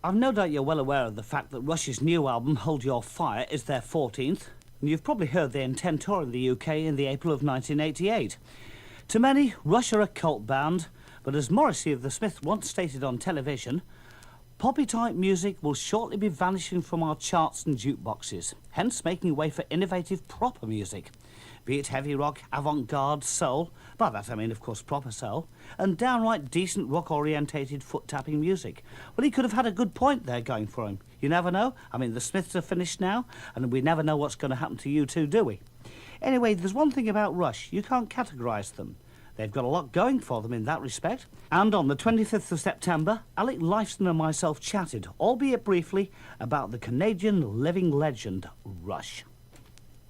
I've no doubt you're well aware of the fact that Rush's new album, Hold Your Fire, is their 14th, and you've probably heard they intend touring the UK in the April of 1988. To many, Rush are a cult band, but as Morrissey of The Smiths once stated on television, poppy-type music will shortly be vanishing from our charts and jukeboxes, hence making way for innovative proper music, be it heavy rock, avant-garde, soul, by that I mean, of course, proper soul, and downright decent rock-orientated foot-tapping music. Well, he could have had a good point there going for him. You never know. I mean, the Smiths are finished now, and we never know what's going to happen to you two, do we? Anyway, there's one thing about Rush. You can't categorise them. They've got a lot going for them in that respect. And on the 25th of September, Alex Lifeson and myself chatted, albeit briefly, about the Canadian living legend, Rush.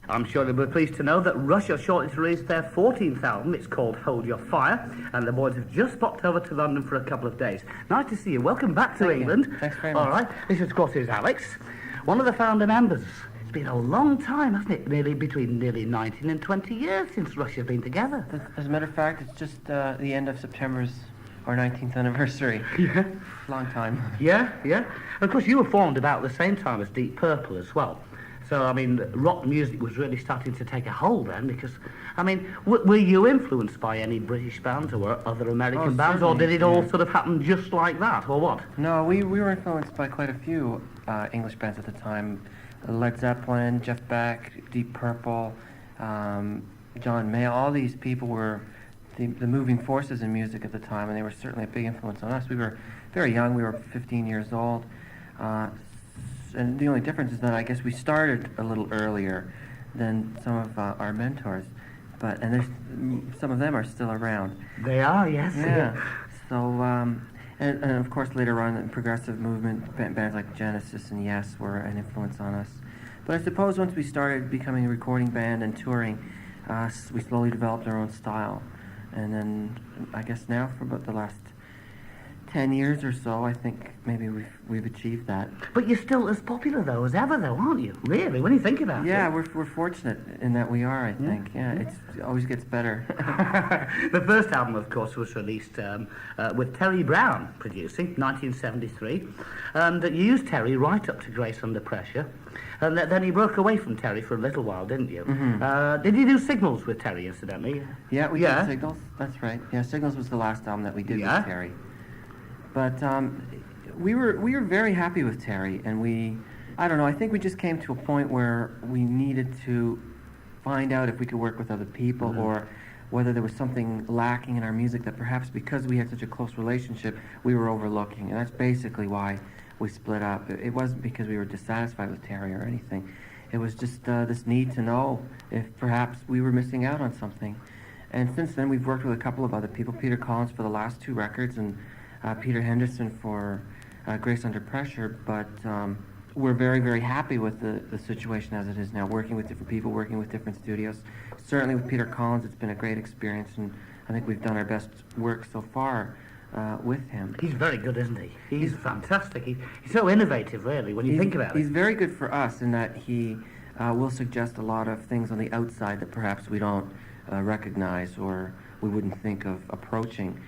I'm sure you'll be pleased to know that Rush are shortly to release their 14th album. It's called Hold Your Fire, and the boys have just popped over to London for a couple of days. Nice to see you. Welcome back to England. Thanks very much. All right. This, of course, is Alex, one of the founder members. It's been a long time, hasn't it? Between nearly 19 and 20 years since Rush have been together. As a matter of fact, it's just the end of September's our 19th anniversary. Yeah. Long time. Yeah. And of course, you were formed about the same time as Deep Purple as well. So, I mean, rock music was really starting to take a hold then, because, I mean, were you influenced by any British bands or other American bands, or did it all sort of happen just like that, or what? No, we were influenced by quite a few English bands at the time. Led Zeppelin, Jeff Beck, Deep Purple, John Mayall. All these people were the moving forces in music at the time, and they were certainly a big influence on us. We were very young. We were 15 years old. And the only difference is that I guess we started a little earlier than some of our mentors, and some of them are still around. They are, yes. Yeah. So, and of course later on, the progressive movement, bands like Genesis and Yes were an influence on us. But I suppose once we started becoming a recording band and touring, we slowly developed our own style. And then I guess now for about the last 10 years or so, I think maybe we've achieved that. But you're still as popular, though, as ever, though, aren't you? Really, when you think about it. Yeah, we're fortunate in that we are, I think. Yeah, it always gets better. The first album, of course, was released with Terry Brown producing, 1973. And you used Terry right up to Grace Under Pressure. And then you broke away from Terry for a little while, didn't you? Mm-hmm. Did you do Signals with Terry, incidentally? Yeah, we did Signals. That's right. Yeah, Signals was the last album that we did with Terry. But we were very happy with Terry, and I don't know, I think we just came to a point where we needed to find out if we could work with other people, or whether there was something lacking in our music that perhaps because we had such a close relationship, we were overlooking. And that's basically why we split up. It wasn't because we were dissatisfied with Terry or anything. It was just this need to know if perhaps we were missing out on something. And since then, we've worked with a couple of other people, Peter Collins for the last 2 records, and Peter Henderson for Grace Under Pressure, but we're very, very happy with the situation as it is now, working with different people, working with different studios. Certainly with Peter Collins, it's been a great experience, and I think we've done our best work so far with him. He's very good, isn't he? He's fantastic. He's so innovative, really, when you think about it. He's very good for us in that he will suggest a lot of things on the outside that perhaps we don't recognize or we wouldn't think of approaching.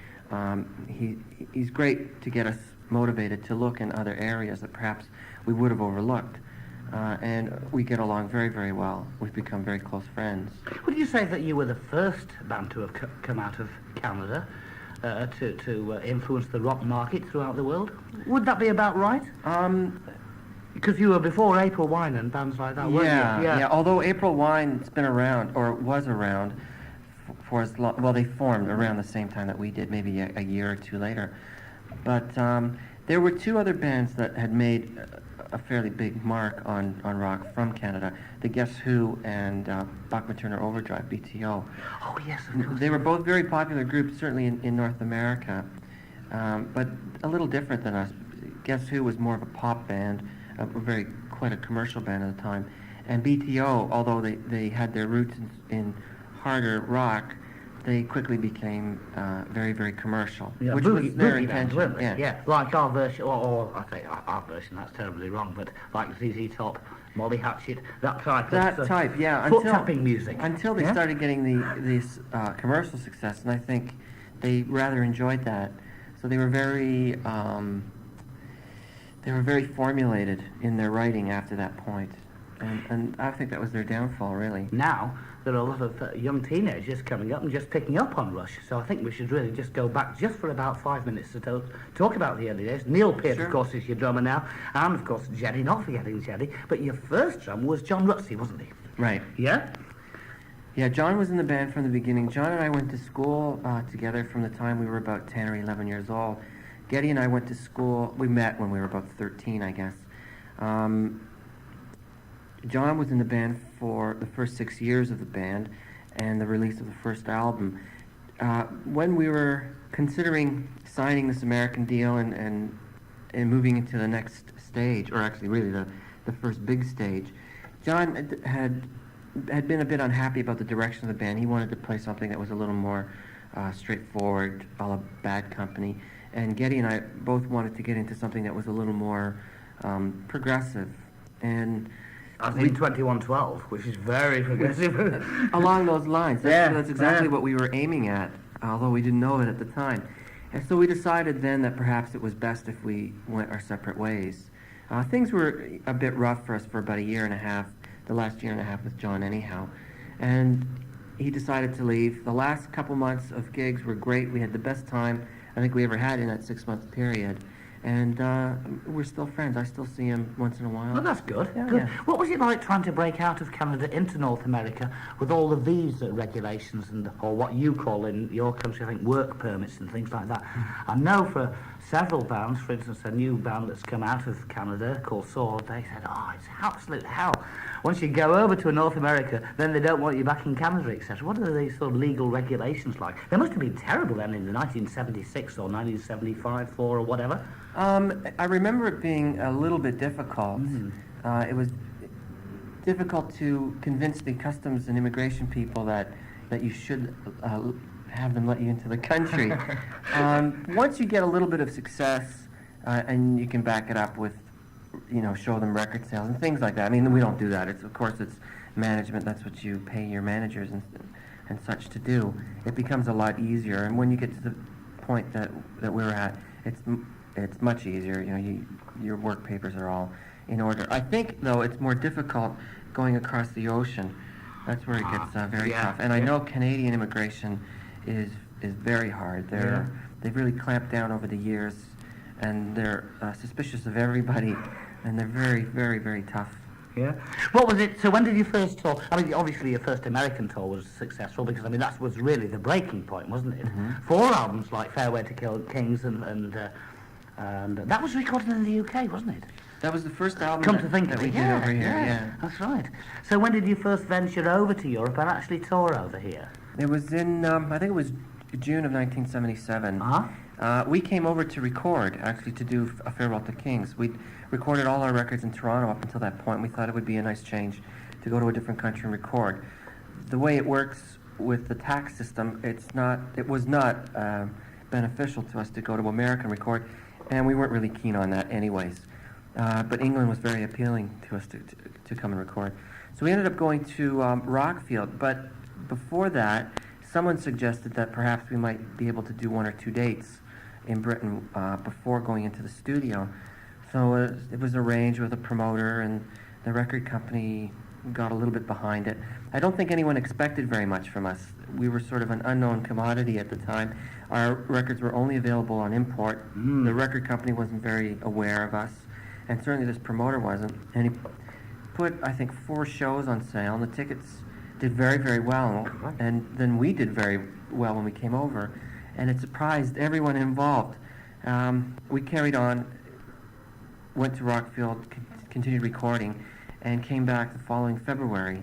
He's great to get us motivated to look in other areas that perhaps we would have overlooked. And we get along very, very well. We've become very close friends. Would you say that you were the first band to have come out of Canada to influence the rock market throughout the world? Would that be about right? Because you were before April Wine and bands like that, weren't you? Yeah. Although April Wine's been around, or was around, for as long, well, they formed around the same time that we did, maybe a year or 2 later. But there were 2 other bands that had made a fairly big mark on rock from Canada, the Guess Who and Bachman Turner Overdrive, BTO. Oh, yes, of course. They were both very popular groups, certainly in North America, but a little different than us. Guess Who was more of a pop band, quite a commercial band at the time. And BTO, although they had their roots in harder rock, they quickly became very, very commercial, which was their intention. Yeah, like our version, or I say our version, that's terribly wrong, but like ZZ Top, Molly Hatchet, that type of foot-tapping music. Until they started getting these commercial success, and I think they rather enjoyed that. So they were very They were very formulated in their writing after that point. And I think that was their downfall, really. Now, there are a lot of young teenagers coming up and just picking up on Rush, so I think we should really just go back just for about 5 minutes to talk about the early days. Neil Peart, of course, is your drummer now, and of course Geddy, not forgetting Geddy, but your first drummer was John Rutsey, wasn't he? Right. Yeah? Yeah, John was in the band from the beginning. John and I went to school together from the time we were about 10 or 11 years old. Geddy and I went to school, we met when we were about 13, I guess. John was in the band for the first 6 years of the band and the release of the first album. When we were considering signing this American deal and moving into the next stage, or actually really the first big stage, John had been a bit unhappy about the direction of the band. He wanted to play something that was a little more straightforward, a la Bad Company. And Geddy and I both wanted to get into something that was a little more progressive. And I think 2112, which is very progressive. Along those lines. That's exactly what we were aiming at, although we didn't know it at the time. And so we decided then that perhaps it was best if we went our separate ways. Things were a bit rough for us for about a year and a half, the last year and a half with John anyhow. And he decided to leave. The last couple months of gigs were great. We had the best time I think we ever had in that 6-month period. And we're still friends. I still see him once in a while. Well, that's good. Yeah, Good. yeah. What was it like trying to break out of Canada into North America with all the visa regulations and, or what you call in your country, I think, work permits and things like that? I know for several bands, for instance, a new band that's come out of Canada called Sword, they said, oh, it's absolute hell. Once you go over to North America, then they don't want you back in Canada, etc. What are these sort of legal regulations like? They must have been terrible then in the 1976 or 1975, 4 or whatever. I remember it being a little bit difficult. It was difficult to convince the customs and immigration people that you should have them let you into the country. Once you get a little bit of success and you can back it up with, show them record sales and things like that. I mean, we don't do that. Of course, it's management. That's what you pay your managers and such to do. It becomes a lot easier. And when you get to the point that we were at, it's much easier. Your work papers are all in order. I think, though, it's more difficult going across the ocean. That's where it gets very tough. And I know Canadian immigration is very hard. They've really clamped down over the years, and they're suspicious of everybody, and they're very, very, very tough. Yeah. What was it? So when did you first tour? I mean, obviously your first American tour was successful because that was really the breaking point, wasn't it? 4 albums like Farewell to Kill Kings and that was recorded in the UK, wasn't it? That was the first album that we did over here. Yeah, that's right. So when did you first venture over to Europe and actually tour over here? It was in I think it was June of 1977. We came over to record, actually, to do a Farewell to Kings. We'd recorded all our records in Toronto up until that point. We thought it would be a nice change to go to a different country and record. The way it works with the tax system, it was not beneficial to us to go to America and record, and we weren't really keen on that anyways. But England was very appealing to us to come and record. So we ended up going to Rockfield, but before that, someone suggested that perhaps we might be able to do 1 or 2 dates in Britain before going into the studio. So it was arranged with a promoter, and the record company got a little bit behind it. I don't think anyone expected very much from us. We were sort of an unknown commodity at the time. Our records were only available on import. The record company wasn't very aware of us, and certainly this promoter wasn't. And he put, I think, 4 shows on sale, and the tickets did very, very well. And then we did very well when we came over, and it surprised everyone involved. We carried on, went to Rockfield, continued recording, and came back the following February.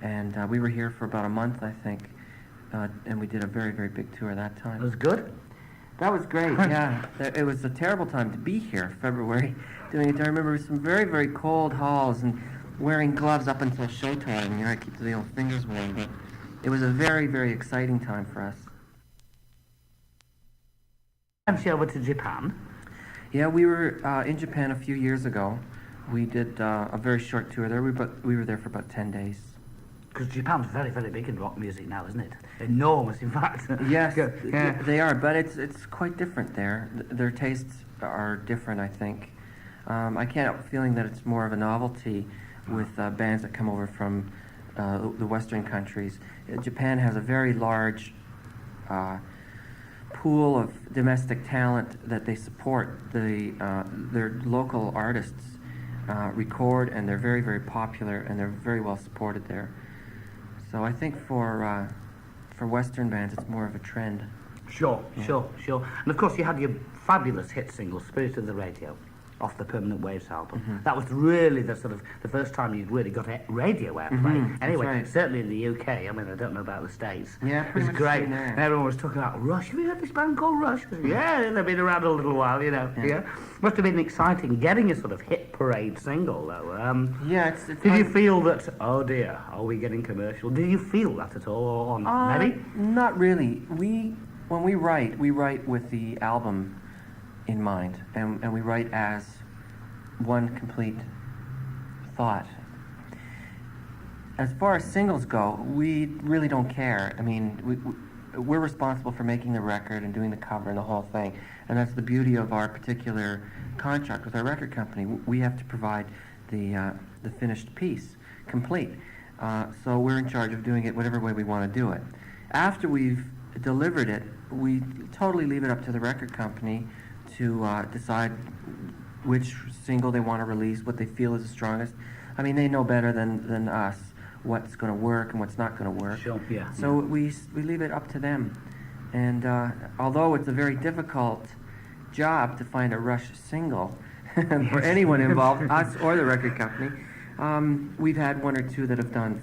And we were here for about a month, I think, and we did a very, very big tour that time. It was good? That was great, yeah. It was a terrible time to be here, February, doing it. I remember some very, very cold halls and wearing gloves up until showtime. I keep the old fingers warm, but it was a very, very exciting time for us. And over to Japan? Yeah, we were in Japan a few years ago. We did a very short tour there. We were there for about 10 days. Because Japan's very, very big in rock music now, isn't it? Enormous, in fact. Yes, they are, but it's quite different there. Their tastes are different, I think. I can't help feeling that it's more of a novelty with bands that come over from the Western countries. Japan has a very large pool of domestic talent that they support. Their local artists record, and they're very, very popular, and they're very well supported there. So I think for Western bands, it's more of a trend. Sure. And of course, you had your fabulous hit single, Spirit of the Radio, off the Permanent Waves album. Mm-hmm. That was really the first time you'd really got radio airplay. Mm-hmm. Anyway, That's right. Certainly in the UK. I mean, I don't know about the States. Yeah, it pretty was much great. same there. And everyone was talking about Rush. Have you heard this band called Rush? Yeah, they've been around a little while, you know. Yeah. Must have been exciting getting a sort of hit parade single, though. Yeah, it's did you feel that, oh dear, are we getting commercial? Do you feel that at all, or not? Maybe? Not really. When we write with the album in mind, and we write as one complete thought. As far as singles go, we really don't care. I mean, we're responsible for making the record and doing the cover and the whole thing, and that's the beauty of our particular contract with our record company. We have to provide the finished piece, complete. So we're in charge of doing it whatever way we want to do it. After we've delivered it, we totally leave it up to the record company to decide which single they want to release, what they feel is the strongest. I mean, they know better than us what's going to work and what's not going to work. Sure, yeah. So we leave it up to them. And although it's a very difficult job to find a Rush single for anyone involved, us or the record company, we've had one or two that have done,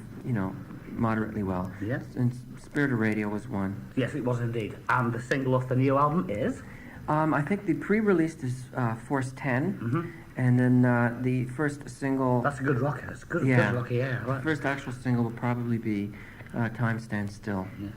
moderately well. Yes. And Spirit of Radio was one. Yes, it was indeed. And the single off the new album is? I think the pre-released is Force 10, and then the first single... That's a good rocker. It's good rocker, yeah. Right. The first actual single will probably be Time Stands Still. Yeah.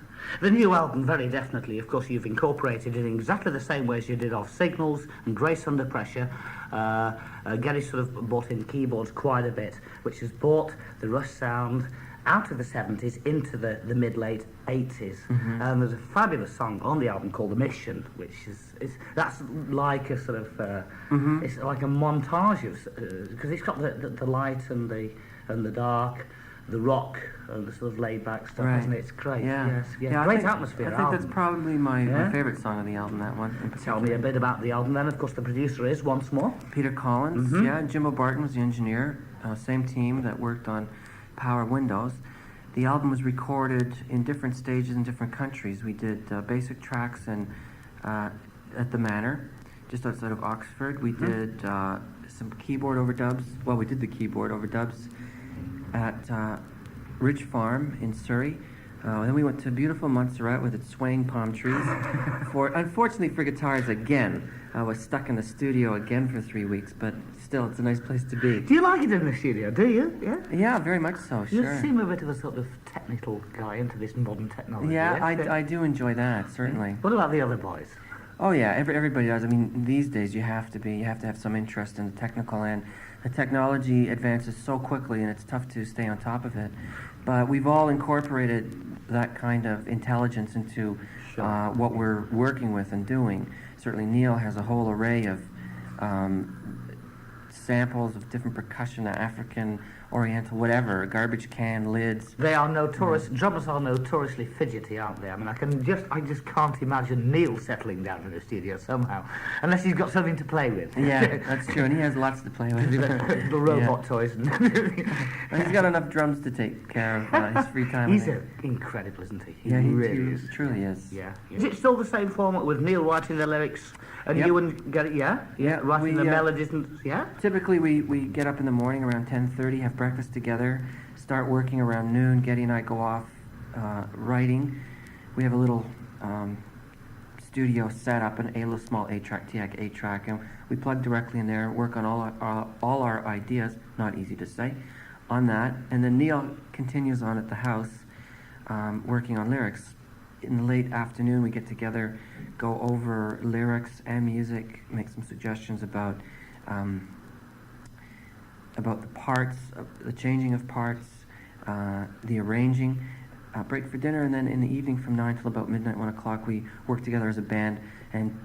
The new album, very definitely, of course, you've incorporated it in exactly the same way as you did off Signals and Grace Under Pressure. Geddy sort of brought in keyboards quite a bit, which has brought the Rush sound out of the 70s into the mid-late 80s. There's a fabulous song on the album called The Mission, which that's like a sort of it's like a montage of, because it's got the light and the dark, the rock and the sort of laid-back stuff, right. Isn't it? It's great. Yeah. Yes. Great atmosphere. I think that's probably my favorite song on the album, that one. Tell me a bit about the album then. Of course, the producer is, once more, Peter Collins. Yeah, Jim O'Barton was the engineer. Same team that worked on Power Windows. The album was recorded in different stages in different countries. We did basic tracks at the Manor, just outside of Oxford. We did some keyboard overdubs. Well, we did the keyboard overdubs at Ridge Farm in Surrey. Then we went to beautiful Montserrat with its swaying palm trees. Unfortunately for guitars again, I was stuck in the studio again for 3 weeks, but still, it's a nice place to be. Do you like it in the studio, do you? Yeah? Yeah, very much so, sure. You seem a bit of a sort of technical guy into this modern technology. Yeah, I do enjoy that, certainly. What about the other boys? Oh yeah, everybody does. I mean, these days you have to have some interest in the technical end. The technology advances so quickly, and it's tough to stay on top of it. But we've all incorporated that kind of intelligence into what we're working with and doing. Certainly Neil has a whole array of samples of different percussion, African, Oriental, whatever, garbage can, lids. They are notorious, drummers are notoriously fidgety, aren't they? I mean, I just can't imagine Neil settling down in the studio somehow, unless he's got something to play with. Yeah, that's true, and he has lots to play with. Little robot toys. And he's got enough drums to take care of his free time. He's incredible, isn't he? He really is. Truly is. Yeah. Is it still the same format with Neil writing the lyrics and you and Geddy, writing the melodies and, Typically we get up in the morning around 10:30, have breakfast together, start working around noon. Geddy and I go off writing. We have a little studio set up, a little small 8-track, TAC 8-track, and we plug directly in there, work on all our ideas, not easy to say, on that. And then Neil continues on at the house working on lyrics. In the late afternoon, we get together, go over lyrics and music, make some suggestions about the parts, the changing of parts, the arranging, break for dinner, and then in the evening from 9 till about midnight, 1 o'clock, we work together as a band and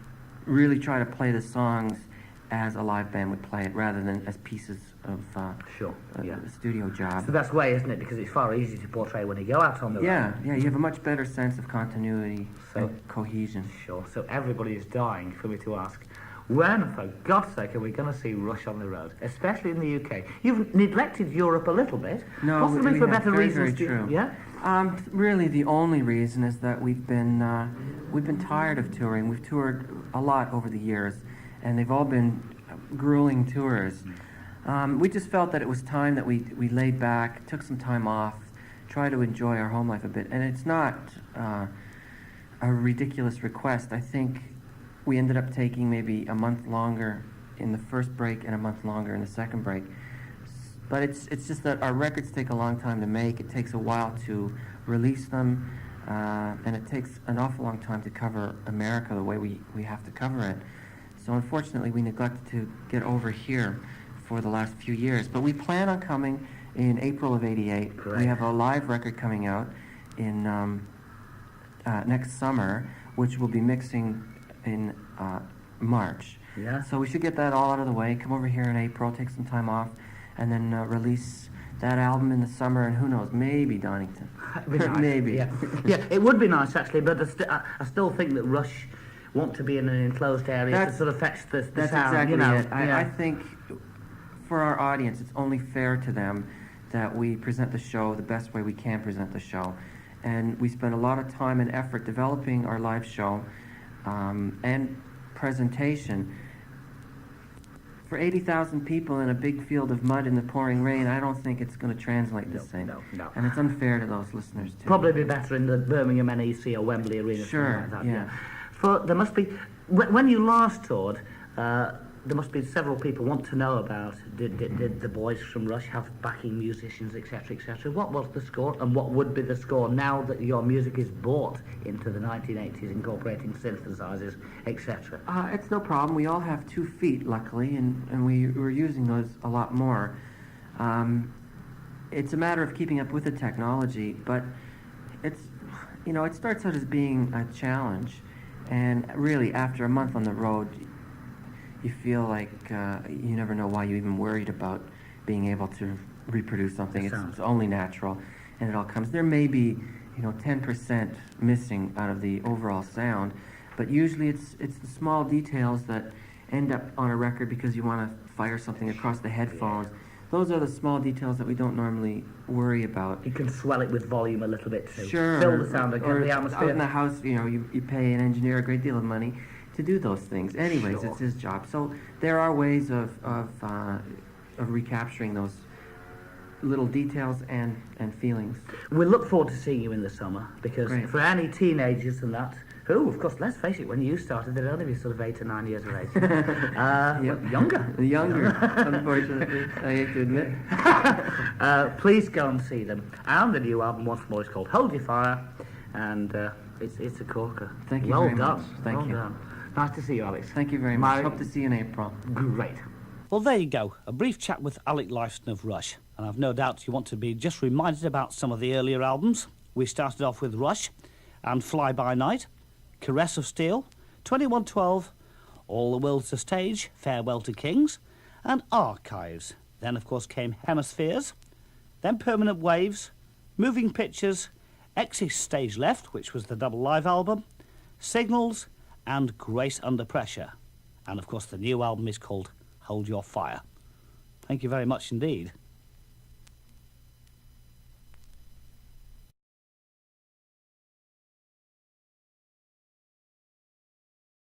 really try to play the songs as a live band would play it, rather than as pieces of studio job. It's the best way, isn't it? Because it's far easier to portray when you go out on the road. Yeah, you have a much better sense of continuity and cohesion. Sure. So everybody is dying for me to ask, when, for God's sake, are we going to see Rush on the road, especially in the UK? You've neglected Europe a little bit. No, possibly we for have. better Very, reasons. very true. Yeah. Really, the only reason is that we've been tired of touring. We've toured a lot over the years, and they've all been grueling tours. We just felt that it was time that we laid back, took some time off, try to enjoy our home life a bit. And it's not a ridiculous request. I think we ended up taking maybe a month longer in the first break and a month longer in the second break. But it's just that our records take a long time to make. It takes a while to release them, and it takes an awful long time to cover America the way we have to cover it. So unfortunately, we neglected to get over here for the last few years. But we plan on coming in April of '88. Correct. We have a live record coming out in next summer, which we'll be mixing in March. Yeah. So we should get that all out of the way, come over here in April, take some time off, and then release that album in the summer, and who knows, maybe Donington. Nice. Maybe. Yeah. Yeah, it would be nice, actually, but I still think that Rush want to be in an enclosed area that sort of fetch the that's sound. Exactly you know. it. I think for our audience, it's only fair to them that we present the show the best way we can present the show. And we spend a lot of time and effort developing our live show and presentation. For 80,000 people in a big field of mud in the pouring rain, I don't think it's going to translate the same. No. And it's unfair to those listeners, too. Probably be better in the Birmingham NEC or Wembley Arena. Sure, Like that, yeah. For there must be, when you last toured, there must be several people want to know about, did the boys from Rush have backing musicians, etc., etc.? What was the score, and what would be the score now that your music is brought into the 1980s, incorporating synthesizers, etc.? It's no problem. We all have 2 feet, luckily, and we're using those a lot more. It's a matter of keeping up with the technology, but it starts out as being a challenge, and really, after a month on the road, you feel like you never know why you even worried about being able to reproduce something. It's only natural, and it all comes. There may be, 10% missing out of the overall sound, but usually it's the small details that end up on a record because you want to fire something across the headphones. Those are the small details that we don't normally worry about. You can swell it with volume a little bit too. Sure. Fill the sound again, the atmosphere. Out in the house, you pay an engineer a great deal of money to do those things. Anyways, Sure. It's his job. So there are ways of recapturing those little details and feelings. We look forward to seeing you in the summer, because Great. for any teenagers and that, who, of course, let's face it, when you started, they'd only be sort of 8 or 9 years of age. Yep. Younger. Unfortunately, I hate to admit. Please go and see them. And the new album, once more, is called Hold Your Fire, and it's a corker. Thank you well very done. much. Thank well you. Done. Nice to see you, Alex. Thank you very much. Hope to see you in April. Great. Well, there you go. A brief chat with Alex Lifeson of Rush. And I've no doubt you want to be just reminded about some of the earlier albums. We started off with Rush and Fly By Night, Caress of Steel, 2112, All the World's a Stage, Farewell to Kings, and Archives. Then, of course, came Hemispheres, then Permanent Waves, Moving Pictures, Exit Stage Left, which was the double live album, Signals, and Grace Under Pressure. And, of course, the new album is called Hold Your Fire. Thank you very much indeed.